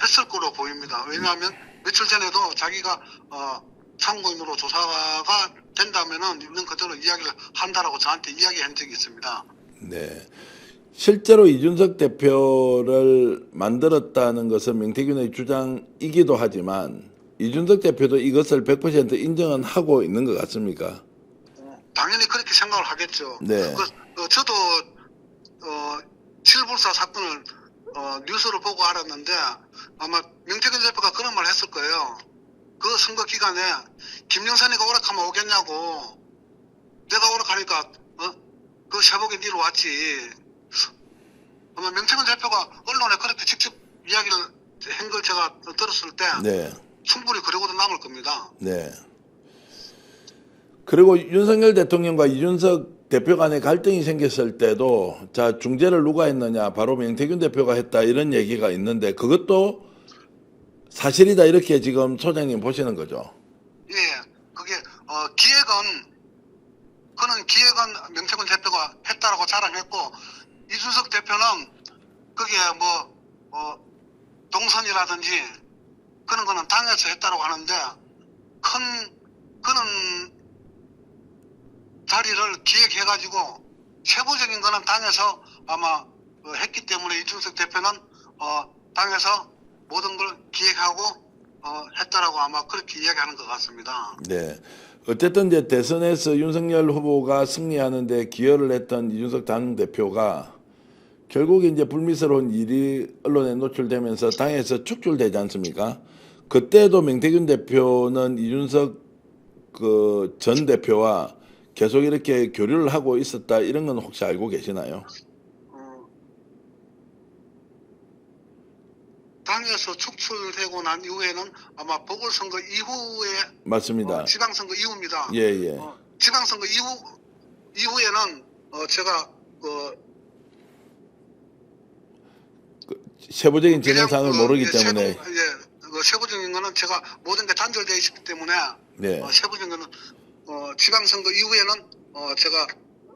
했을 거로 보입니다. 왜냐하면 며칠 전에도 자기가 참고인으로 조사가 된다면은 있는 그대로 이야기를 한다라고 저한테 이야기한 적이 있습니다. 네. 실제로 이준석 대표를 만들었다는 것은 명태균의 주장이기도 하지만 이준석 대표도 이것을 100% 인정은 하고 있는 것 같습니까? 당연히 그렇게 생각을 하겠죠. 네. 저도 7불사 사건을 뉴스를 보고 알았는데 아마 명태균 대표가 그런 말 했을 거예요. 그 선거 기간에 김영선이가 오락하면 오겠냐고. 내가 오락하니까 그 샤복에 니로 왔지. 아마 명태균 대표가 언론에 그렇게 직접 이야기를 한 걸 제가 들었을 때 네. 충분히 그러고도 남을 겁니다. 네. 그리고 윤석열 대통령과 이준석 대표 간의 갈등이 생겼을 때도 자 중재를 누가 했느냐 바로 명태균 대표가 했다 이런 얘기가 있는데 그것도 사실이다 이렇게 지금 소장님 보시는 거죠? 예, 그게 그는 기획은 명태균 대표가 했다라고 자랑했고 이준석 대표는 그게 동선이라든지 그런 거는 당에서 했다라고 하는데 그는 자리를 기획해가지고 세부적인 거는 당에서 아마 했기 때문에 이준석 대표는 당에서 모든 걸 기획하고 했다라고 아마 그렇게 이야기하는 것 같습니다. 네. 어쨌든 이제 대선에서 윤석열 후보가 승리하는데 기여를 했던 이준석 당대표가 결국 이제 불미스러운 일이 언론에 노출되면서 당에서 축출되지 않습니까? 그때도 명태균 대표는 이준석 그 전 대표와 계속 이렇게 교류를 하고 있었다 이런 건 혹시 알고 계시나요? 당에서 축출되고 난 이후에는 아마 보궐선거 이후에 맞습니다. 지방선거 이후입니다. 예, 예. 지방선거 이후에는 제가 세부적인 진행상을 모르기 때문에 세부적인 거는 제가 모든 게 단절되어 있기 때문에 네. 세부적인 거는 지방선거 이후에는 제가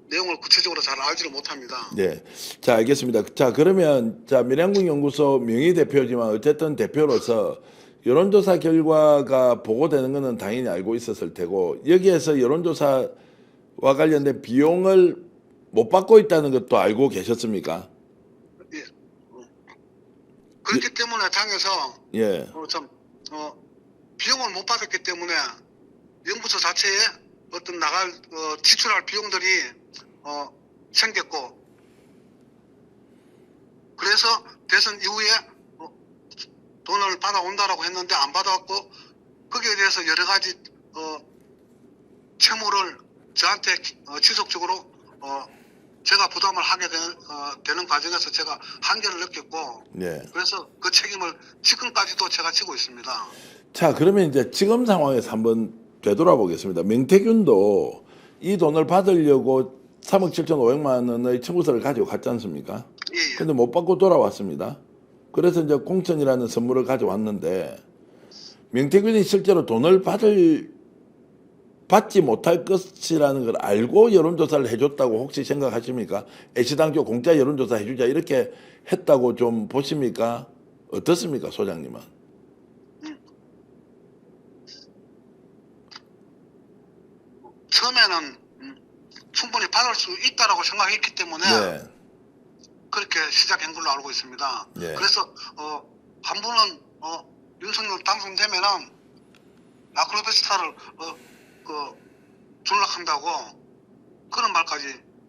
내용을 구체적으로 잘 알지를 못합니다. 네. 자, 알겠습니다. 자, 그러면 자, 미래한국연구소 명의대표지만 어쨌든 대표로서 여론조사 결과가 보고되는 것은 당연히 알고 있었을 테고 여기에서 여론조사와 관련된 비용을 못 받고 있다는 것도 알고 계셨습니까? 예. 그렇기 때문에 당에서 예. 비용을 못 받았기 때문에 연구소 자체에 어떤 지출할 비용들이 생겼고 그래서 대선 이후에 돈을 받아온다라고 했는데 안 받아왔고 거기에 대해서 여러 가지 채무를 저한테 지속적으로 제가 부담을 하게 되는 과정에서 제가 한계를 느꼈고 네. 그래서 그 책임을 지금까지도 제가 지고 있습니다. 자, 그러면 이제 지금 상황에서 한번 되돌아보겠습니다. 명태균도 이 돈을 받으려고 3억 7,500만 원의 청구서를 가지고 갔지 않습니까? 예. 근데 못 받고 돌아왔습니다. 그래서 이제 공천이라는 선물을 가져왔는데 명태균이 실제로 돈을 받지 못할 것이라는 걸 알고 여론조사를 해줬다고 혹시 생각하십니까? 애시당초 공짜 여론조사 해주자 이렇게 했다고 좀 보십니까? 어떻습니까, 소장님은? 처음에는 충분히 받을 수 있다라고 생각했기 때문에 네. 그렇게 시작한 걸로 알고 있습니다. 네. 그래서 한 분은 윤석열 당선되면은 아크로베스타를 존락한다고 그런 말까지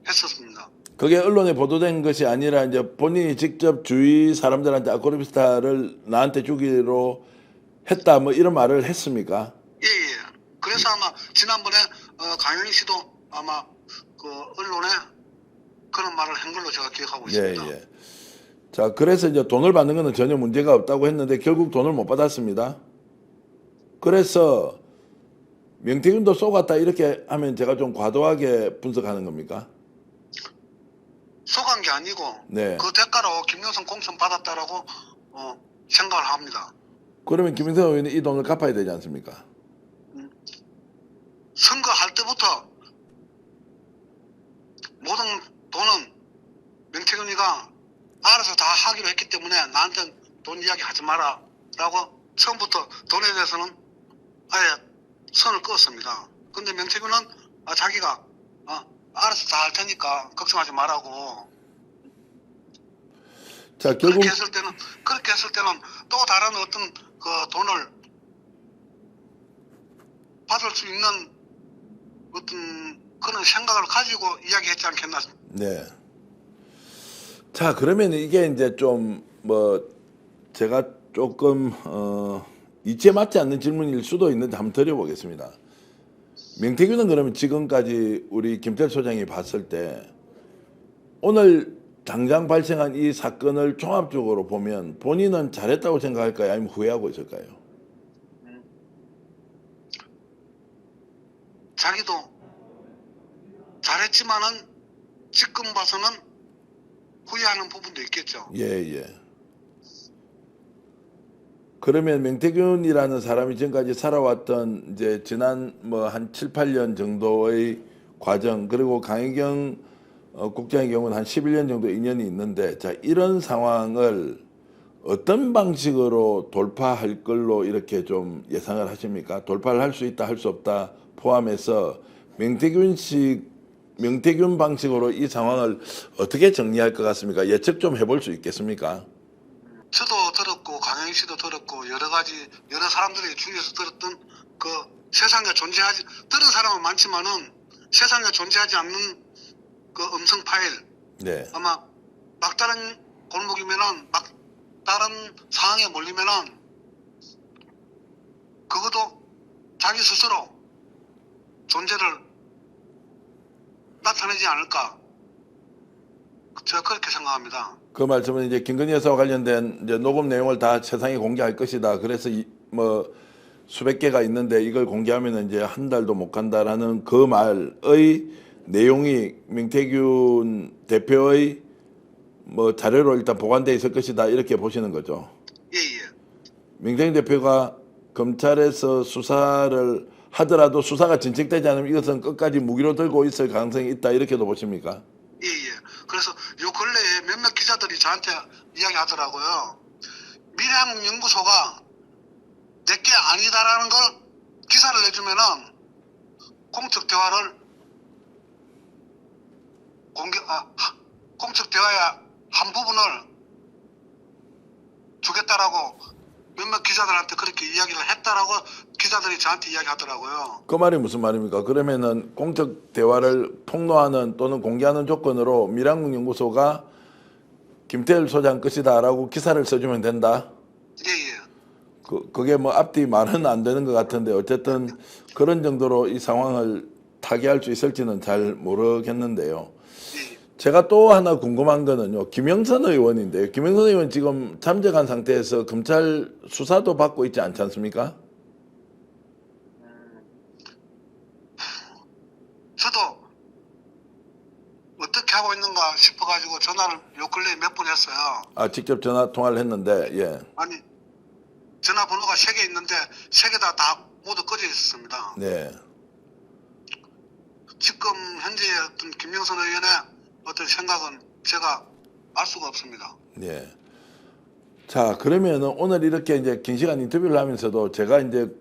했었습니다. 그게 언론에 보도된 것이 아니라 이제 본인이 직접 주위 사람들한테 아크로비스타를 나한테 주기로 했다 뭐 이런 말을 했습니까? 예, 예. 그래서 아마 지난번에 강영희 씨도 아마 그 언론에 그런 말을 한 걸로 제가 기억하고 있습니다. 예. 자, 그래서 이제 돈을 받는 거는 전혀 문제가 없다고 했는데 결국 돈을 못 받았습니다. 그래서 명태균도 쏘갔다 이렇게 하면 제가 좀 과도하게 분석하는 겁니까? 속한 게 아니고 네. 그 대가로 김영선 공천 받았다라고 생각을 합니다. 그러면 김영선 의원이 이 돈을 갚아야 되지 않습니까? 선거할 때부터 모든 돈은 명태균이가 알아서 다 하기로 했기 때문에 나한테 돈 이야기 하지 마라 라고 처음부터 돈에 대해서는 아예 선을 그었습니다. 근데 명태균은 자기가 알아서 다 할 테니까 걱정하지 말라고. 자, 결국 그렇게 했을 때는 또 다른 어떤 그 돈을 받을 수 있는 어떤 그런 생각을 가지고 이야기했지 않겠나. 네. 자, 그러면 이게 이제 좀 뭐 제가 조금 이치에 맞지 않는 질문일 수도 있는데 한번 드려보겠습니다. 명태균은 그러면 지금까지 우리 김태일 소장이 봤을 때 오늘 당장 발생한 이 사건을 종합적으로 보면 본인은 잘했다고 생각할까요? 아니면 후회하고 있을까요? 자기도 잘했지만은 지금 봐서는 후회하는 부분도 있겠죠. 예. 그러면 명태균이라는 사람이 지금까지 살아왔던 이제 지난 뭐 한 7, 8년 정도의 과정, 그리고 강혜경 국장의 경우는 한 11년 정도 인연이 있는데, 자, 이런 상황을 어떤 방식으로 돌파할 걸로 이렇게 좀 예상을 하십니까? 돌파를 할 수 있다, 할 수 없다 포함해서 명태균 방식으로 이 상황을 어떻게 정리할 것 같습니까? 예측 좀 해볼 수 있겠습니까? 저도 들었고 강영희 씨도 들었고 여러 사람들이 주위에서 들었던 그 세상에 들은 사람은 많지만은 세상에 존재하지 않는 그 음성 파일. 네. 아마 막다른 골목이면은 막다른 상황에 몰리면은 그것도 자기 스스로 존재를 나타내지 않을까. 제가 그렇게 생각합니다. 그 말씀은 이제 김건희 여사와 관련된 이제 녹음 내용을 다 세상에 공개할 것이다. 그래서 뭐 수백 개가 있는데 이걸 공개하면 이제 한 달도 못 간다라는 그 말의 내용이 명태균 대표의 뭐 자료로 일단 보관돼 있을 것이다. 이렇게 보시는 거죠. 예. 명태균 대표가 검찰에서 수사를 하더라도 수사가 진척되지 않으면 이것은 끝까지 무기로 들고 있을 가능성이 있다. 이렇게도 보십니까? 예. 그래서 요 근래에 몇몇 기자들이 저한테 이야기하더라고요. 미래한국연구소가 내게 아니다라는 걸 기사를 내주면은 공적 대화를 공적 대화의 한 부분을 주겠다라고 몇몇 기자들한테 그렇게 이야기를 했다라고 기자들이 저한테 이야기하더라고요. 그 말이 무슨 말입니까? 그러면은 공적 대화를 폭로하는 또는 공개하는 조건으로 미래한국연구소가 김태일 소장 것이다라고 기사를 써주면 된다. 예. 그게 뭐 앞뒤 말은 안 되는 것 같은데 어쨌든 그런 정도로 이 상황을 타개할 수 있을지는 잘 모르겠는데요. 제가 또 하나 궁금한 거는요. 김영선 의원인데요. 김영선 의원 지금 잠적한 상태에서 검찰 수사도 받고 있지 않지 않습니까? 저도 어떻게 하고 있는가 싶어가지고 전화를 요 근래에 몇 번 했어요. 아, 직접 전화 통화를 했는데, 예. 아니 전화번호가 3개 있는데 3개 다 모두 꺼져 있었습니다. 네. 지금 현재 어떤 김영선 의원의 어떤 생각은 제가 알 수가 없습니다. 네. 자, 그러면은 오늘 이렇게 이제 긴 시간 인터뷰를 하면서도 제가 이제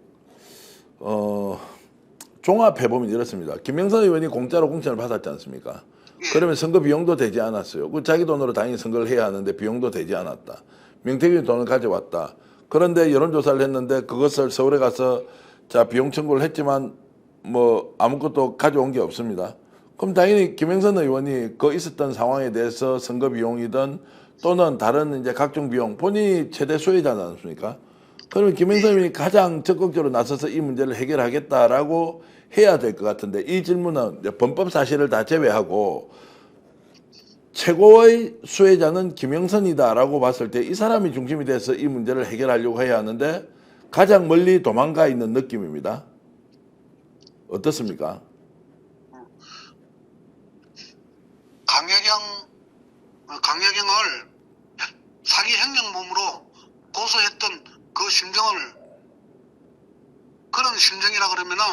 종합해 보면 이렇습니다. 김영선 의원이 공짜로 공천을 받았지 않습니까? 예. 그러면 선거 비용도 되지 않았어요. 그 자기 돈으로 당연히 선거를 해야 하는데 비용도 되지 않았다. 명태균이 돈을 가져왔다. 그런데 여론조사를 했는데 그것을 서울에 가서 자 비용 청구를 했지만 뭐 아무것도 가져온 게 없습니다. 그럼 당연히 김영선 의원이 그 있었던 상황에 대해서 선거 비용이든 또는 다른 이제 각종 비용 본인이 최대 수혜자지 않습니까? 그러면 김영선 의원이 가장 적극적으로 나서서 이 문제를 해결하겠다라고 해야 될 것 같은데 이 질문은 범법 사실을 다 제외하고 최고의 수혜자는 김영선이다라고 봤을 때 이 사람이 중심이 돼서 이 문제를 해결하려고 해야 하는데 가장 멀리 도망가 있는 느낌입니다. 어떻습니까? 강혜경을 사기 횡령범으로 고소했던 그 심정을 그런 심정이라 그러면은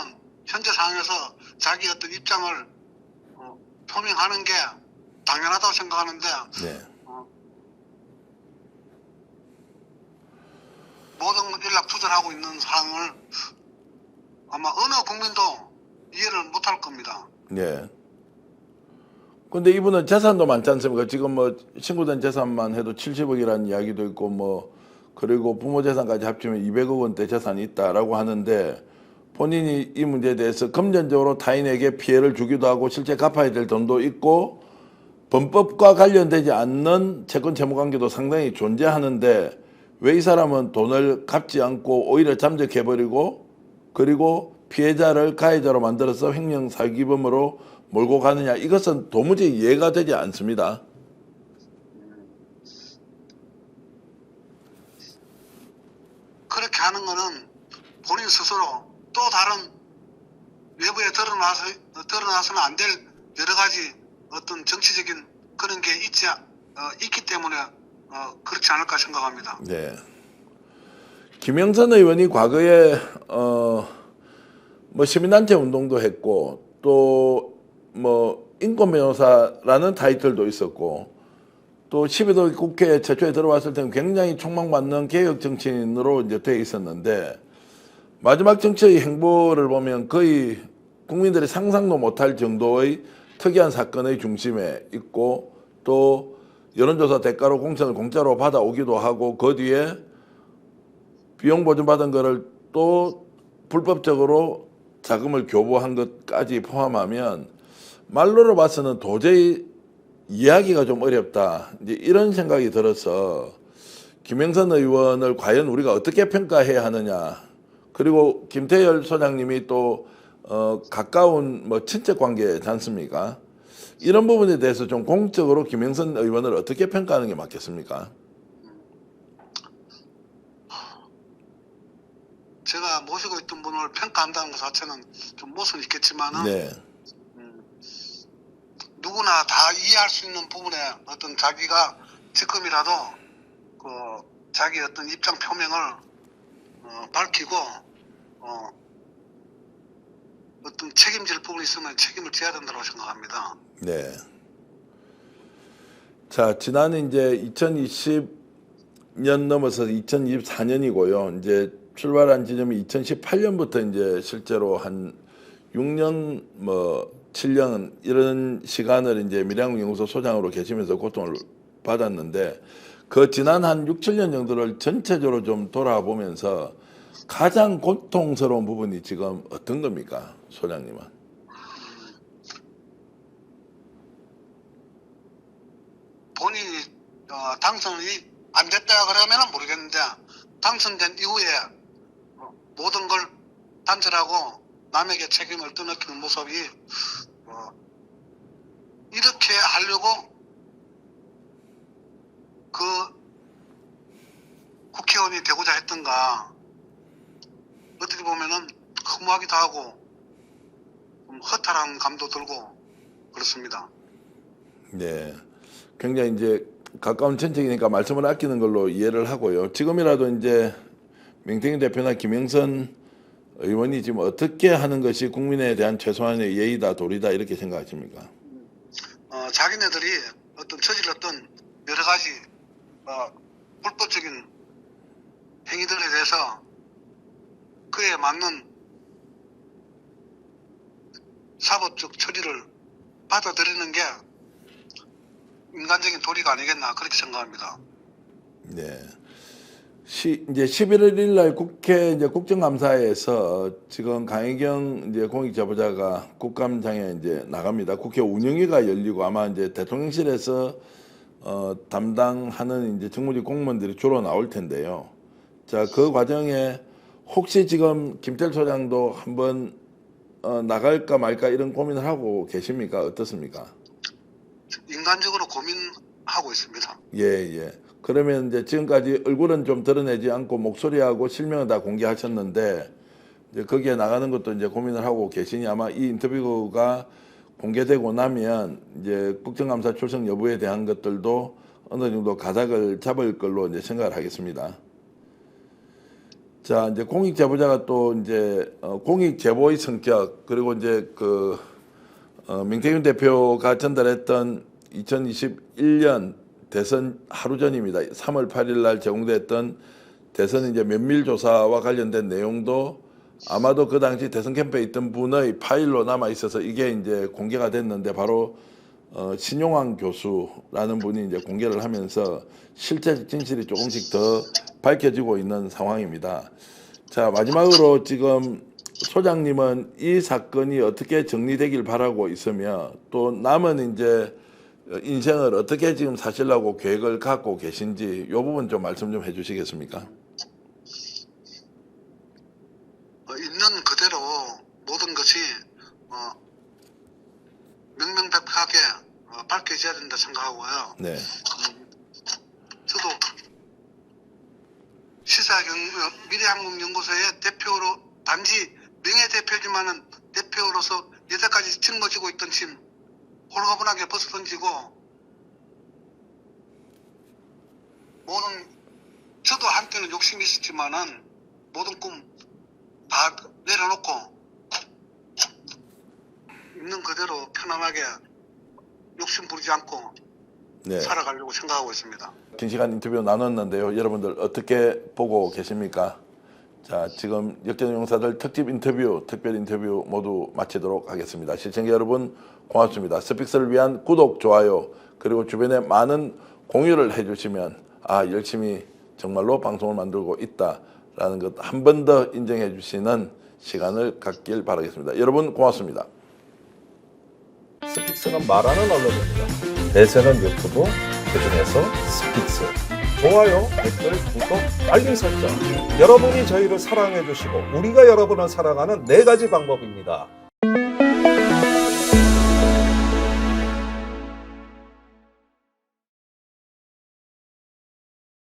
현재 상황에서 자기 어떤 입장을 표명하는 게 당연하다고 생각하는데 네. 모든 일락투절하고 있는 상황을 아마 어느 국민도 이해를 못할 겁니다. 네. 근데 이분은 재산도 많지 않습니까? 지금 뭐 친구된 재산만 해도 70억이라는 이야기도 있고 뭐 그리고 부모 재산까지 합치면 200억 원대 재산이 있다라고 하는데 본인이 이 문제에 대해서 금전적으로 타인에게 피해를 주기도 하고 실제 갚아야 될 돈도 있고 범법과 관련되지 않는 채권 채무 관계도 상당히 존재하는데 왜 이 사람은 돈을 갚지 않고 오히려 잠적해버리고 그리고 피해자를 가해자로 만들어서 횡령 사기범으로 몰고 가느냐 이것은 도무지 이해가 되지 않습니다. 그렇게 하는 거는 본인 스스로 또 다른 외부에 드러나서는 안 될 여러 가지 어떤 정치적인 그런 게 있기 때문에 그렇지 않을까 생각합니다. 네. 김영선 의원이 과거에 뭐 시민단체 운동도 했고 또 뭐 인권 변호사라는 타이틀도 있었고 또 12도 국회에 최초에 들어왔을 때는 굉장히 촉망받는 개혁 정치인으로 이제 돼 있었는데 마지막 정치의 행보를 보면 거의 국민들이 상상도 못할 정도의 특이한 사건의 중심에 있고 또 여론조사 대가로 공천을 공짜로 받아오기도 하고 그 뒤에 비용 보증받은 거를 또 불법적으로 자금을 교부한 것까지 포함하면 말로로 봐서는 도저히 이해하기가 좀 어렵다. 이제 이런 생각이 들어서 김영선 의원을 과연 우리가 어떻게 평가해야 하느냐. 그리고 김태열 소장님이 또 가까운 뭐 친척 관계지 않습니까? 이런 부분에 대해서 좀 공적으로 김영선 의원을 어떻게 평가하는 게 맞겠습니까? 제가 모시고 있던 분을 평가한다는 것 자체는 좀 모순이 있겠지만은 네. 누구나 다 이해할 수 있는 부분에 어떤 자기가 지금이라도 그 자기 어떤 입장 표명을 밝히고 어떤 책임질 부분이 있으면 책임을 져야 된다고 생각합니다. 네. 자, 지난 이제 2020년 넘어서 2024년이고요. 이제 출발한 지점이 2018년부터 이제 실제로 한 6년 뭐 7년 이런 시간을 이제 미래한국연구소 소장으로 계시면서 고통을 받았는데 그 지난 한 6, 7년 정도를 전체적으로 좀 돌아보면서 가장 고통스러운 부분이 지금 어떤 겁니까, 소장님은? 본인이 당선이 안 됐다 그러면은 모르겠는데 당선된 이후에 모든 걸 단절하고 남에게 책임을 떠넘기는 모습이 이렇게 하려고 그 국회의원이 되고자 했던가 어떻게 보면은 허무하기도 하고 좀 허탈한 감도 들고 그렇습니다. 네. 굉장히 이제 가까운 친척이니까 말씀을 아끼는 걸로 이해를 하고요. 지금이라도 이제 명태균 대표나 김영선 의원이 지금 어떻게 하는 것이 국민에 대한 최소한의 예의다 도리다 이렇게 생각하십니까? 자기네들이 저질렀던 여러 가지 불법적인 행위들에 대해서 그에 맞는 사법적 처리를 받아들이는 게 인간적인 도리가 아니겠나 그렇게 생각합니다. 네. 이제 11월 1일 날 국회 이제 국정감사에서 지금 강혜경 이제 공익제보자가 국감장에 이제 나갑니다. 국회 운영위가 열리고 아마 이제 대통령실에서 담당하는 이제 정무직 공무원들이 주로 나올 텐데요. 자, 그 과정에 혹시 지금 김태일 소장도 한번 나갈까 말까 이런 고민을 하고 계십니까? 어떻습니까? 인간적으로 고민하고 있습니다. 예, 예. 그러면 이제 지금까지 얼굴은 좀 드러내지 않고 목소리하고 실명은 다 공개하셨는데 이제 거기에 나가는 것도 이제 고민을 하고 계시니 아마 이 인터뷰가 공개되고 나면 이제 국정감사 출석 여부에 대한 것들도 어느 정도 가닥을 잡을 걸로 이제 생각을 하겠습니다. 자, 이제 공익 제보자가 또 이제 공익 제보의 성격 그리고 이제 민태균 대표가 전달했던 2021년 대선 하루 전입니다. 3월 8일 날 제공됐던 대선 이제 면밀 조사와 관련된 내용도 아마도 그 당시 대선 캠프에 있던 분의 파일로 남아 있어서 이게 이제 공개가 됐는데 바로 신용환 교수라는 분이 이제 공개를 하면서 실제 진실이 조금씩 더 밝혀지고 있는 상황입니다. 자, 마지막으로 지금 소장님은 이 사건이 어떻게 정리되길 바라고 있으며 또 남은 이제 인생을 어떻게 지금 사시려고 계획을 갖고 계신지 이 부분 좀 말씀 좀 해주시겠습니까? 있는 그대로 모든 것이 명명백백하게 밝혀져야 된다 생각하고요. 네. 저도 미래한국연구소의 대표로 단지 명예대표지만은 대표로서 여태까지 짊어지고 있던 짐 홀가분하게 벗어던지고 저도 한때는 욕심이 있었지만은 모든 꿈 다 내려놓고 있는 그대로 편안하게 욕심 부리지 않고 네. 살아가려고 생각하고 있습니다. 긴 시간 인터뷰 나눴는데요. 여러분들 어떻게 보고 계십니까? 자, 지금 역전 용사들 특집 인터뷰, 특별 인터뷰 모두 마치도록 하겠습니다. 시청자 여러분 고맙습니다. 스픽스를 위한 구독, 좋아요 그리고 주변에 많은 공유를 해주시면 열심히 정말로 방송을 만들고 있다라는 것 한 번 더 인정해 주시는 시간을 갖길 바라겠습니다. 여러분 고맙습니다. 스픽스는 말하는 언론입니다. 대세는 유튜브, 그중에서 스픽스. 좋아요, 댓글, 구독, 알림 설정. 여러분이 저희를 사랑해 주시고 우리가 여러분을 사랑하는 4가지 방법입니다.